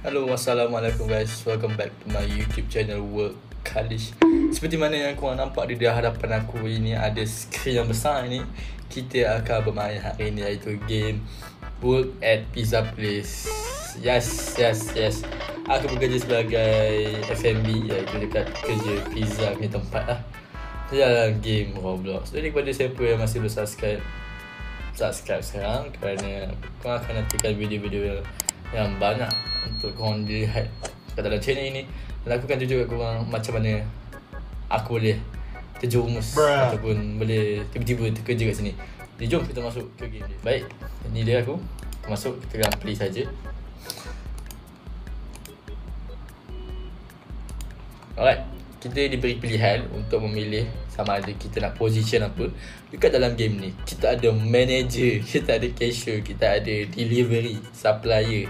Hello, Assalamualaikum guys. Welcome back to my YouTube channel Work Kalish. Seperti mana yang korang nampak di hadapan aku ini, ada skrin yang besar ni. Kita akan bermain hari ini, iaitu game Work at Pizza Place. Yes. Aku bekerja sebagai F&B, iaitu dekat kerja pizza punya tempat lah. Dalam game Roblox. Jadi kepada siapa yang masih belum subscribe sekarang, kerana korang akan nantikan video-video yang banyak untuk korang lihat kat dalam channel ini. Dan aku akan tunjuk kat korang macam mana aku boleh terjerumus ataupun boleh tiba-tiba terkerja kat sini. Jadi jom kita masuk ke game dia. Baik, ni dia aku. Masuk, kita akan play saja. Alright, kita diberi pilihan untuk memilih sama ada kita nak position apa. Dekat dalam game ni, kita ada manager, kita ada cashier, kita ada delivery, supplier,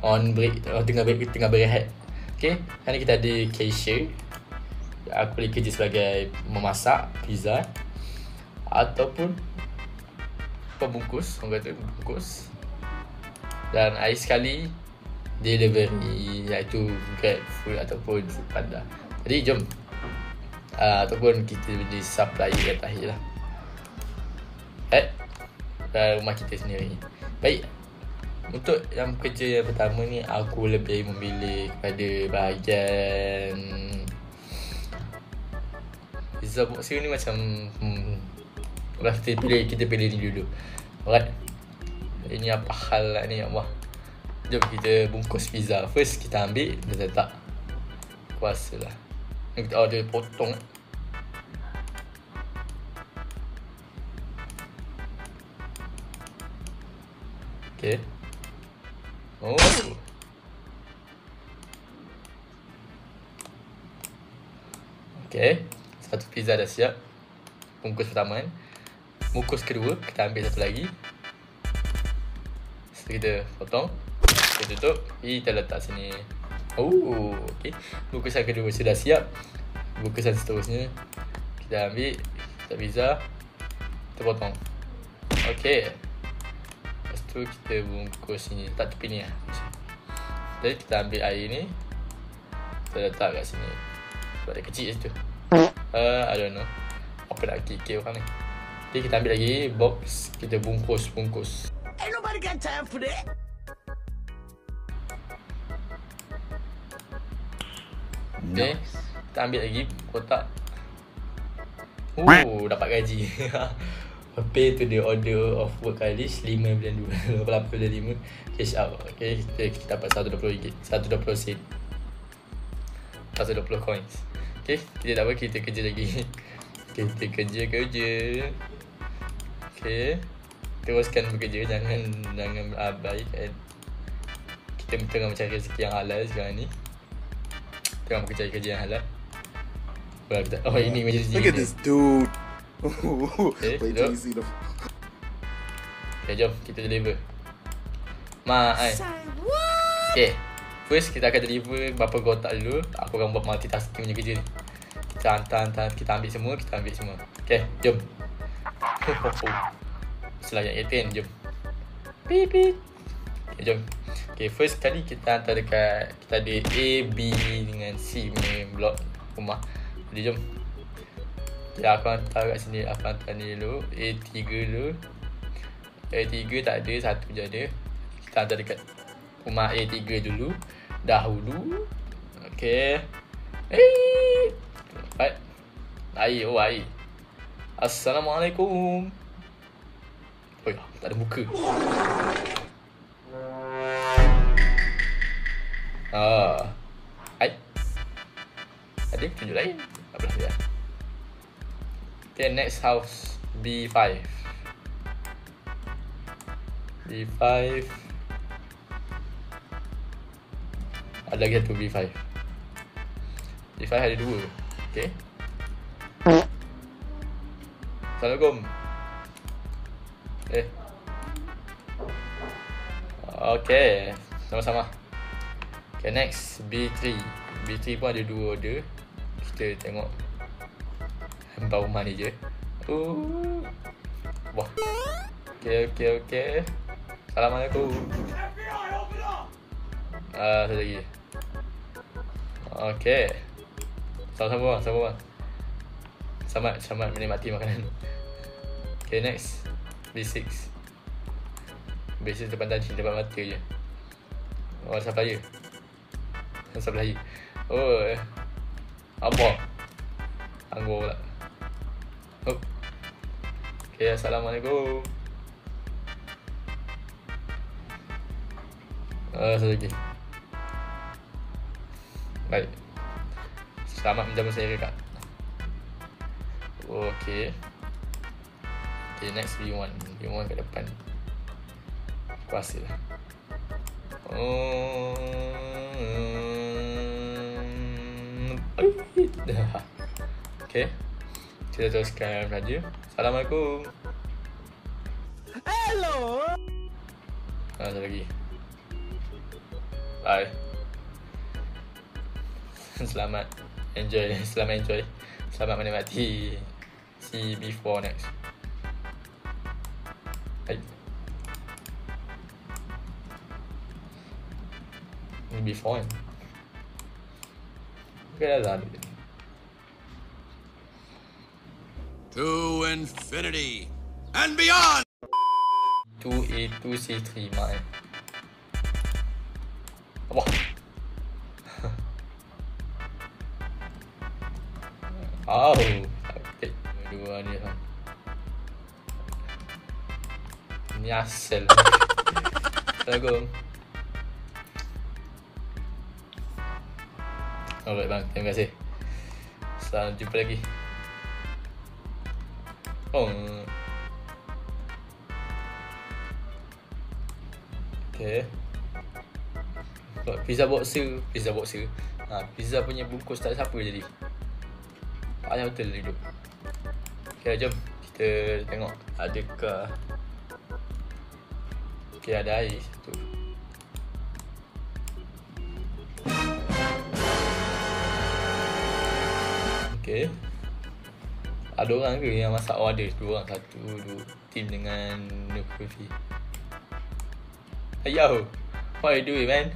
on break, tengah berehat. Okay, hari kita ada cashier. Aku boleh kerja sebagai memasak pizza ataupun pembungkus, orang kata bungkus. Dan akhir sekali delivery, iaitu Grab Food ataupun Foodpanda. Jadi jom, ataupun kita jadi supplier yang terakhir lah rumah kita sendiri. Baik, untuk yang kerja yang pertama ni, aku lebih memilih kepada bahagian pizza box ni macam kita pilih ni dulu. Alright, ini apa hal lah ni, Allah. Jom kita bungkus pizza. First kita ambil dan letak. Kuasa lah. Kita order potong. Okay. Oh. Okay, satu pizza dah siap. Bungkus pertama kan. Bungkus kedua kita ambil satu lagi. So, kita potong, kita tutup, kita letak sini. Oh, okay. Bungkusan kedua sudah siap. Bungkusan seterusnya kita ambil, kita pizza, kita potong. Okay. Lepas tu kita bungkus sini, letak tepi ni lah. Jadi kita ambil air ni, kita letak kat sini. Sebab dia kecil situ. I don't know apa nak kikir orang ni. Jadi kita ambil lagi box, kita bungkus. Ain't nobody got time for that. Okay, kita ambil lagi kotak. Dapat gaji. Pay to the order of Work Kalish 5.2 8.5 cash out. Okay, kita dapat RM120, 120 sen, 120 coins. Okay, kita tak apa, kita kerja lagi. Kita kerja. Okay, teruskan bekerja, jangan abaikan. Kita tengah mencari rezeki yang halal sekarang ni. Tengah bekerja kerja yang halal. Oh, ini majlis Look at this dude. Okay, Wait till you see the. Okay, jom kita deliver. Okay, first kita akan deliver berapa kotak dulu. Aku akan buat multitasking punya kerja ni. Kita hantar, kita ambil semua. Okay, jom. Selayak Etin, jom. Beep. Okay, jom. Okay, first kali kita hantar dekat, kita ada A, B dengan C punya blok rumah. Jadi jom. Ya, aku hantar kat sini. Aku hantar ni dulu, A3 dulu. A3 tak ada, satu je ada. Kita hantar dekat rumah A3 dulu, dahulu. Okay. Right. Air. Assalamualaikum. Oh ya, tak ada muka. Ada tunjuk lain. Tak boleh ya. Okay, next house B5. Ada lagi satu B5. B5 ada dua. Okay. Assalamualaikum. Okay, sama-sama. Okay, next B3. B3 pun ada dua order. Kita tengok hamba rumah ni je. Wah. Okay. Assalamualaikum. Satu lagi. Okay. Sama-sama bang. Selamat menikmati makanan. Okay, next. B6. B6 depan tadi, depan mata je. Oh, supplier. Supplier. Oh, apa? Anggur pula. Oh. Okay, Assalamualaikum. Satu lagi. Baik. Selamat menjamu saya kak. Okay. Okay, next B1 kat depan. Kuasa lah. Okay. Kita teruskan saja. Assalamualaikum. Hello. Satu lagi. Bye. Selamat enjoy. Selamat menikmati si B4 next. Hai. Ni B4 kan? Okay, dah lalu. To infinity and beyond. 2A2C3 mine. Wah. Oh, sakit. Dua ni kan. Ni asal. Assalamualaikum. Alright bang, terima kasih. Selamat jumpa lagi. Oh. Okay. Pizza boxer. Pizza punya bungkus tak siapa jadi. Payah betul hidup. Okay, jom kita tengok adakah. Okay, ada air satu. Okay. Ada orang ke yang masak? Oh, ada dua orang. Satu, dua team dengan Nukufi. Hey yo, what are you doing, man?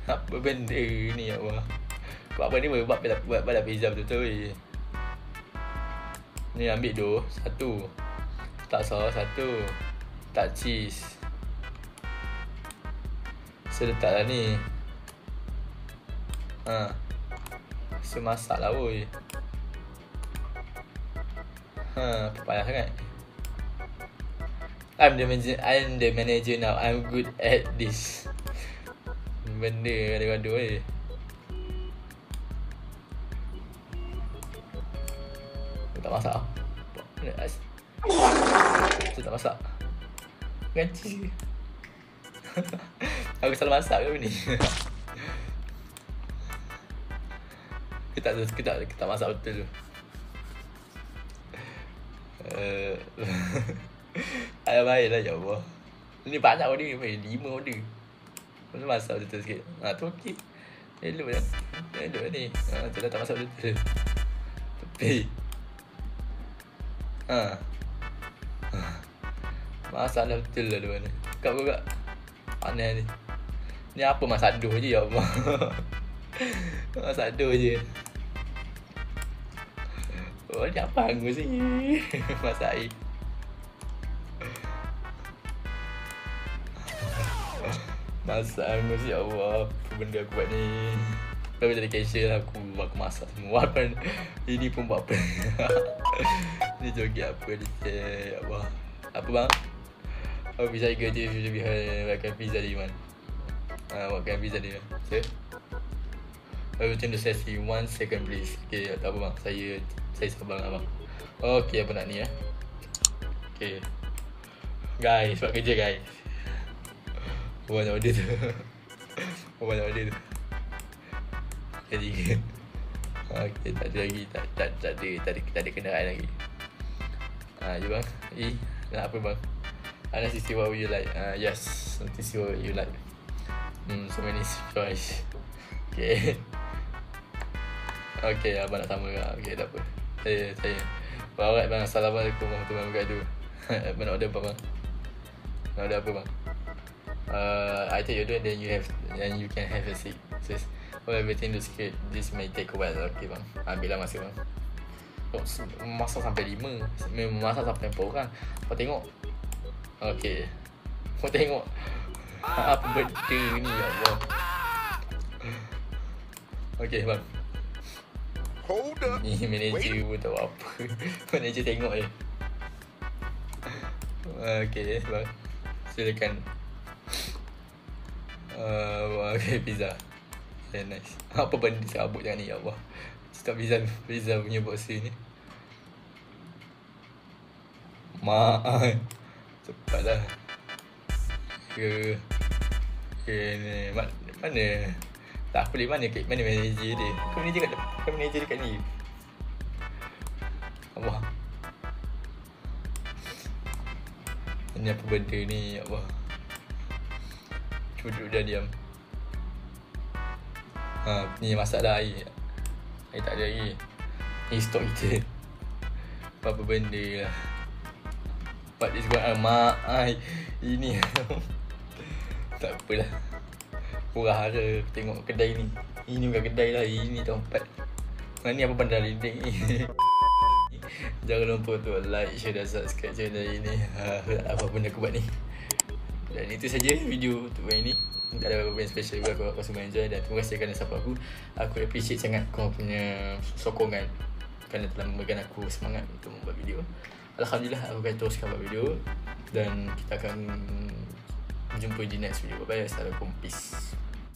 Apa benda ni ya Allah. Buat apa ni buat pizza betul-betul. Ni ambil dua. Satu tak sos, satu tak cheese. Saya letaklah ni. Saya masak lah woi. Payah sangat. I'm the manager now. I'm good at this. Benda gaduh-gaduh tak masak. Saya tak masak. Ngaji. Aku salah masak ke ni? Kita masak betul tu. Ayah baiklah ya Allah. Ni banyak order ni, 5 order. Masa masak betul sikit. Tu okey. Elok lah. Elok ni. Tu dah tak masak betul. Tapi masalah betul lah dia ni. Kau buka. Aneh ni. Ni apa masak doh je ya Allah. Masak doh je. Oh, ni apa hangus ni? Masak air. Masak hangus ya Allah. Apa benda aku buat ni? Kalau jadi cashier lah, aku masak semua. Ini pun buat apa? Ni joget apa ni? Ya Allah. Apa bang? Oh, bisa ikut je makan pizza di mana? Makan pizza di mana? Sir? I will change the session 1 second please. Okay, tak apa bang. Saya sabar abang. Okay, apa nak ni ya? Okay. Guys, buat kerja guys. Banyak order tu. Banyak order tu. Jadi okay, tak ada lagi. Tak ada kenderaan lagi. Je bang. Nak apa bang? I want to see what you like. Yes, want to see what you like. So many choice. Okay. Okay, abang nak sama ke? Okay, tak apa. Saya. Alright bang, Assalamualaikum warahmatullahi wabarakatuh. Abang nak order apa bang? Nak order apa bang? I take your duit, then you can have a seat. Says, oh, everything looks good. This may take a while. Okay bang, ambil lah masa bang. Masak sampai 5. Memang masak sampai 4 orang. Kau tengok. Okay. Kau tengok. Apa benda ni ya Allah. Okay bang. Hold up. Ni manager pun tahu apa. Manager tengok je. Okay bang, silakan. Okay, pizza. Very nice. Apa benda serabut jangan ni ya Allah. Cakap pizza punya boxer ni. Mak, cepatlah. Ni mana? Tak boleh mana manager dia. Manager dekat ni. Allah. Ini apa benda ni ya Allah. Cuba duduk dah diam. Ni masak dah air. Air tak ada lagi. Ni stok kita. Apa benda lah. What is going on? Mak ai. Ini tak apalah. Murah harga tengok kedai ni. Ini bukan kedai lah. Ini tempat. Ni apa benda linding ni. Jangan lupa untuk like, share dan subscribe channel ini. Apa benda aku buat ni. Dan itu saja video untuk hari ni. Tak ada apa-apa yang special juga. Aku semua enjoy. Dan terima kasih kerana support aku. Aku appreciate sangat korang punya sokongan, kerana telah memberikan aku semangat untuk membuat video. Alhamdulillah aku akan teruskan buat video. Dan kita akan jumpa di next video. Bye bye. Assalamualaikum. Peace.